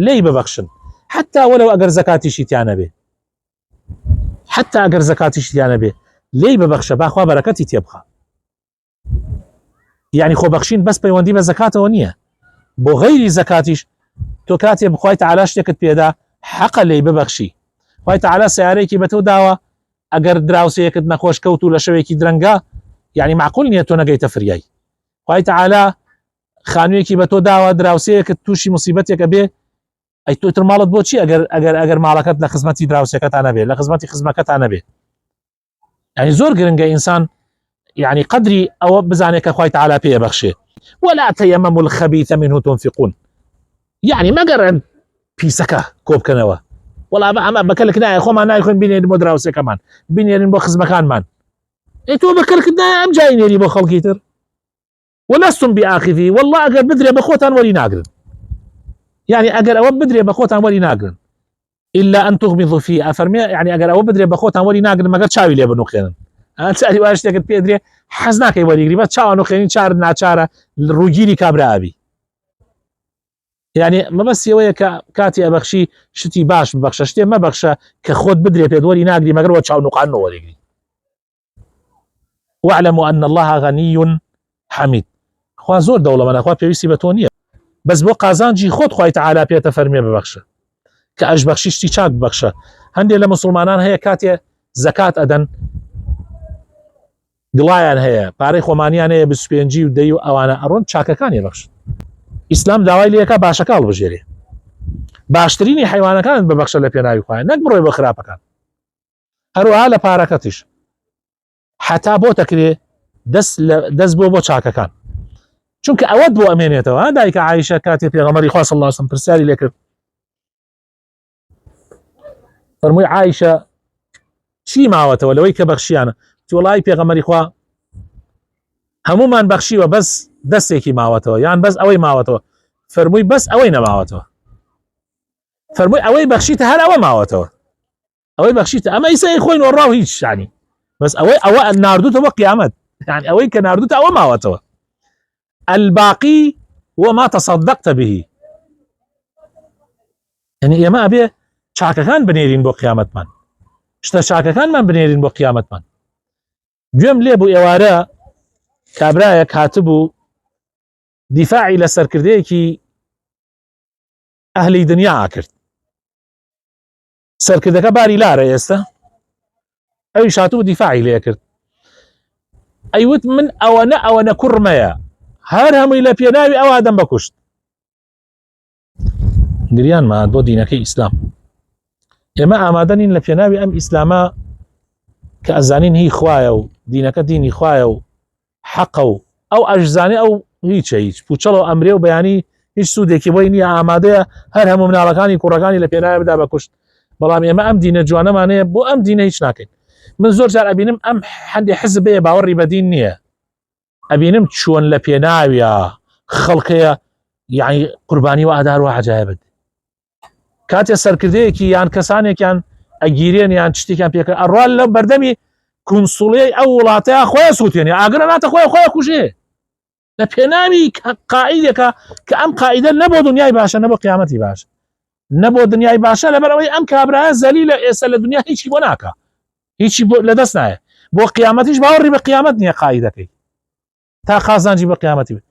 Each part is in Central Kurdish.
لێی ببەخشن حتى وەلو ئەگەر زەکاتیشی تیانە بێ حتى ئەگەر زەکاتیشی تیانە بێ لێی ببەخشە باخوا بەرەکەتی تێبخە. یعنی خۆبەخشین بەس پەیوەندی بە زەکاتەوە نییە، بۆ غەیری زەکاتیش تۆ کاتێ بخوای تەعالا شتێکت پێدا حەقە لێی ببەخشی. خوای تەعالا سیارەیەکی بە تۆ داوە ئەگەر دراوسەیەکت نەخۆش کەوت و لە شەوێکی درەنگە یعنی معقول نییە تۆ نەگەیتە فریای. خوای تەعالا خانوویەکی بە تۆ داوە دراوسەیەکت تووشی موسیبەتێکە بێ ئەی تۆتر ماڵت بۆچی ئەگەر ماڵەکەت لە خزمەتی دراوسەکەتانە بێ لە خزمەتی خزمەکەتانە بێ. يعني زۆر گرنگە ئینسان يعني قدری ئەوە بزانێت کە خوای تەعالا پێ بەخشێ. ولا تيمموا الخبيث منه تنفقون، يعني مەگەڕێن پیسەکە کۆبکەنەوە وڵا ئەمە بەکەلک نایە خۆمان نایخۆین بینێن بۆ دراوسەکەمان بینێرین بۆ خزمەکانمان تۆ بەکەلکت نایە ئەم جای نێری بۆ خەڵکی تر ولستم بآخذی والله ئەگەر بدرێ بە خۆتان وەری ناگرن، يعني ئەگەر ئەوە بدرێ بە خۆتان وەری ناگرن إلا أن تغمضوا فيه أفرمي، يعني أجر أو بدري بخوتان ولي ناقل ما قد شاوي لي بنوخين أنت سألي واش تقد بيدري حزناك يولي قريبا شاو نوخين شار ناچارة الروجيري كابرا أبي، يعني ما بس يويا كاتي أبخشي شتي باش ببخشة شتي ما بخشة كخود بدري بيد ولي ناقلي ما قد شاو نوقعنه ولي قريب. واعلموا أن الله غني حميد، خوا زور دولة من أخوة بيويسي بتونية بس بو قازانجي خود خواهي تعالى بيتا فرمي ببخشة كأج بخشيشتي چاك بخشة. هندي لمسلمانان هي كاتي زكاة أدن دڵایان هەیە پارەی خۆمانیان هەیە 25 و 10 و ئەوانە ئەڕۆن چاکەکانی بەخشن. ئیسلام داوای لێکە باشەکە هەڵبژێرێ باشترینی حیوانەکانت ببەخشە لە پێناوی خوایە نەک بڕۆی بە خراپەکان. هەروەها لە پارەکەتیش حتا بۆ تەکرێ دەست بۆ چاکەکان چونکە ئەوەت بۆ ئەمێنێتەوە. دایکە عایشە کاتێ پێغەمبەری خوا صلی الله علیه و سلم پرسیاری لێ کرد فەرمووی عایشە چی ماوەتەوە لەوەی کە بەخشیانە؟ وڵای پێغەمبەری خوا هەمومان بەخشیوە بەس دەستێکی ماوەتەوە یان بەس ئەوەی ماوەتەوە. فەرمووی بەس ئەوەی نەماوەتەوە. فەرمووی ئەوەی بەخشیتە هەر ئەوە ماوەتەوە ئەوەی بەخشیتە ئەمە ئیسای خۆی نۆڕا و هیچ شانی بەس ئەوە ناردوتەوە قیامەت يعني ئەوەی کە ناردوتە ئەوە ماوەتەوە. الباقي وما تصدقت به، يعني ئێمە ئەبێ چاکەکان بنێرین بۆ قیامەتمان شتە چاکەکانمان بنێرین بۆ قیامەتمان. گوێم لێ بوو ئێوارە کابرایەک هاتبوو دیفاعی لە سەرکردەیەکی ئەهلی دنیا کرد. سەرکردەکە باری لارە ئێستا ئەویش هاتبوو دیفاعی لێ کرد. ئەیوت من ئەوەنە کوڕمەیە هەر هەمووی لە پێناوی ئەو ئادەم بەکوشت. گریان مات بۆ دینەکەی ئیسلام. ئێمە ئامادە نین لە پێناوی ئەم ئیسلامە کە ئەزانین هی خوایە و دینەکە دینی خوایە و حەقە و ئەو ئەژزانێ ئەو هیچ پوچەڵەوە ئەمرێ و بەیانی هیچ سوودێکی بۆی نییە ئامادەیە هەر هەموو مناڵەکانی کوڕەکانی لە پێناوی بدا بەکوشت. بەڵام ئێمە ئەم دینە جوانەمانەیە بۆ ئەم دینە هیچ ناکەین. من زۆر جار ئەبینم ئەم هەندێک حزب بەیە باوەڕی بە دین نییە ئەبینم چۆن لە پێناویە خەڵکەیە یعنی قوربانی و ئادار و عەجایبت کاتێ سەرکردەیەکی یان کەسانێکیان ئەگیرێن یان شتێکیان پێکرد ئەڕوان لە بەردەمی کونسوڵیەی ئەو وڵاتەیە خۆیان سووتێنێ ئاگرە ناتە خۆی کوژێ لە پێناوی قائیدێکە کە ئەم قائیدە نەبۆ دنیای باشە نەبۆ قیامەتی باشە نەبۆ دنیای باشە لەبەرەوەی ئەم کابرایە زەلیلە ئێستا لە دنیا هیچی بۆ ناکە هیچی لە دەست نایە بۆ قیامەتیش باوەڕی بە قیامەت نییە قائیدەکەی تا خازانجی بە قیامەتی بێت.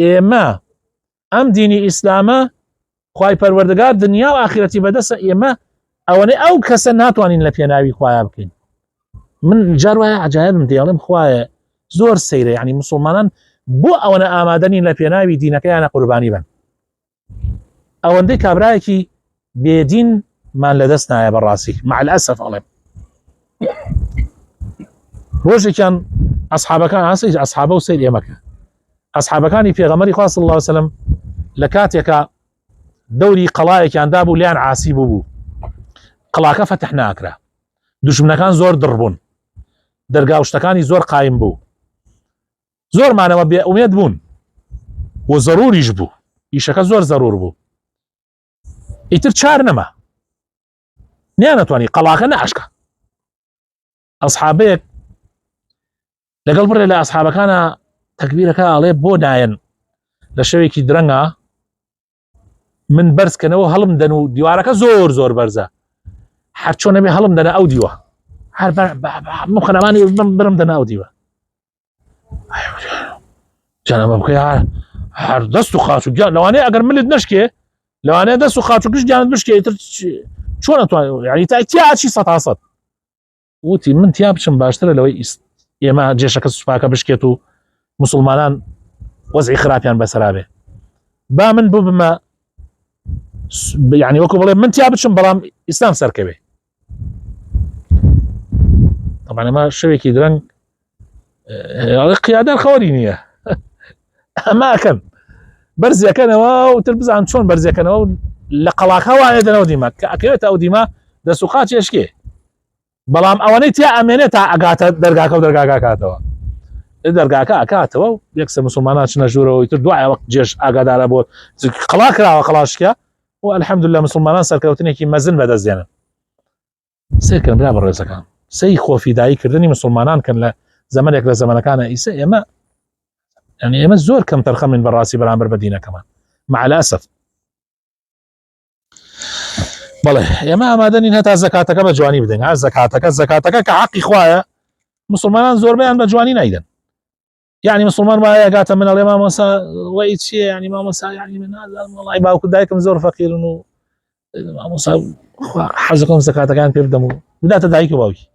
ئێمە ئەم دینی ئیسلامە خوای پەروەردگار دنیا و ئاخرەتی بەدەستە ئێمە ئەوەنەی ئەو کەسە ناتوانین لە پێناوی خوایە بکەین. من جار وایە عەجایبم دێڵێم خوایە زۆر سەیرە یعنی مسلمانان بۆ ئەوەنە ئامادە نین لە پێناوی دینەکەیانە قوربانی بن. ئەوەندەی کابرایەکی بێدین مان لەدەست نایە بەڕاستی مع الأسف ئەڵێم. ڕۆژێکیان ئەسحابەکان ئەسحابە و سەیر ئێمەکە ئەسحابەکانی پێغەمبەری خوا صلی الله علیه و سلم لە کاتێکە دەوری قەڵایەکیان دابوو لیان عاسی بوو قەڵاکە فەتح ناکرا دوژمنەکان زۆر دڕبوون دەرگاوشتەکانی زۆر قایم بوو زۆرمانەوە بێ ئومێد بوون و زەروریش بوو ئیشەکە زۆر زەرور بوو ئیتر چار نەما نیانەتوانی قەڵاکە نەعشکە. ئەسحابەیەک لەگەڵ بڕێ لە ئەسحابەکانە تەکبیرەکە ئەڵێ بۆ نایەن لە شەوێکی درەنگە من بەرزکەنەوە هەڵم دەن و دیوارەکە زۆر زۆر بەرزە هەر چۆن نەبێ هەڵم دەنە ئەو دیوە هەر خەنەمانی برم دەنە ئەو دیوە جانەمە بکەی هەر دەست و خاچ و گیان لەوانەیە ئەگەر ملت نشکێ لەوانەیە دەست و خاچ و گشت گیانت بشکێ چۆن نەتوانێت یعنی تیا سەد تا سەد وتی من تیا بچم باشترە لەوەی ئێمە جێشەکە سوپاکە بشکێت و مسلمانان وەزعی خراپیان بەسەرا بێ با من ببمە يعني وەکو بڵێ من تیا بچم بەڵام ئیسلام سەرکەوێ طبعا ئەمە شەوێکی درەنگ قیادار خەوەری نییە ئەماکەن بەرزیەکەنەوە وتر بزان چۆن بەرزیەکەنەوە لە قەڵاکە وایە دەنەوە دیمە کە ئەکەوێتە ئەو دیمە دەست و خاچ هێشکێ بەڵام ئەوەنەی تیا ئەمێنێت تا ئەگاتە دەرگاکە و دەرگاکە کاتەوە دەرگاکە ئەکاتەوە و یەکسە مسلمانان چنە ژوورەوە تر دوای وەک جێش ئاگادارە بۆ قەڵا کراوە قەڵاشکە و الحەمدولله مسلمانان سەرکەوتنێکی مەزن بەدەستێنن سیرکەن برا بەڕێزەکان سەی خۆفیداییکردنی مسلمانان کەن لە زەمانێک لە زەمانەکانە ئیسە ئێمە يعني ئێمە زۆر کەم تەرخەمین بەڕاستی بەرامبەر بە دینەکەمان مع الأسف بەڵێ ئێمە ئامادەنین هەتا زەکاتەکە بە جوانی بدەین ها زەکاتەکە کە حەقی خوایە مسلمانان زۆربەیان بە جوانی نایدەن يعني مسلمان وایە گاتە منەڵێ مامۆستا وەی چییە يعني مامۆستا يعني من نازانم وەڵای باوکو دایکم زۆر فەقیرن و مامۆستا حەزەکەم زەکاتەکان پێ بدەم و بداتە دایک و باوکی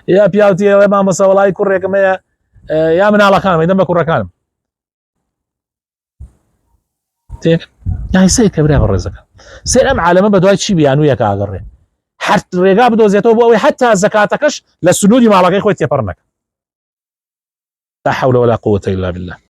یا پیاوتی ئەڵێ مامۆستا وەڵای کوڕێکم هەیە یا مناڵەکانم ئەیدەم بە کوڕەکانم تێک یانی سیر کە برا بەڕێزەکە سیر ئەم عالەمە بە دوای چی بیانوویەکە ئاگەڕێ هەر ڕێگا بدۆزێتەوە بۆ ئەوەی حتا زەکاتەکەش لە سنوودی ماڵەکەی خۆی تێپەڕ نەکە لا حول ولا قوة إلا بالله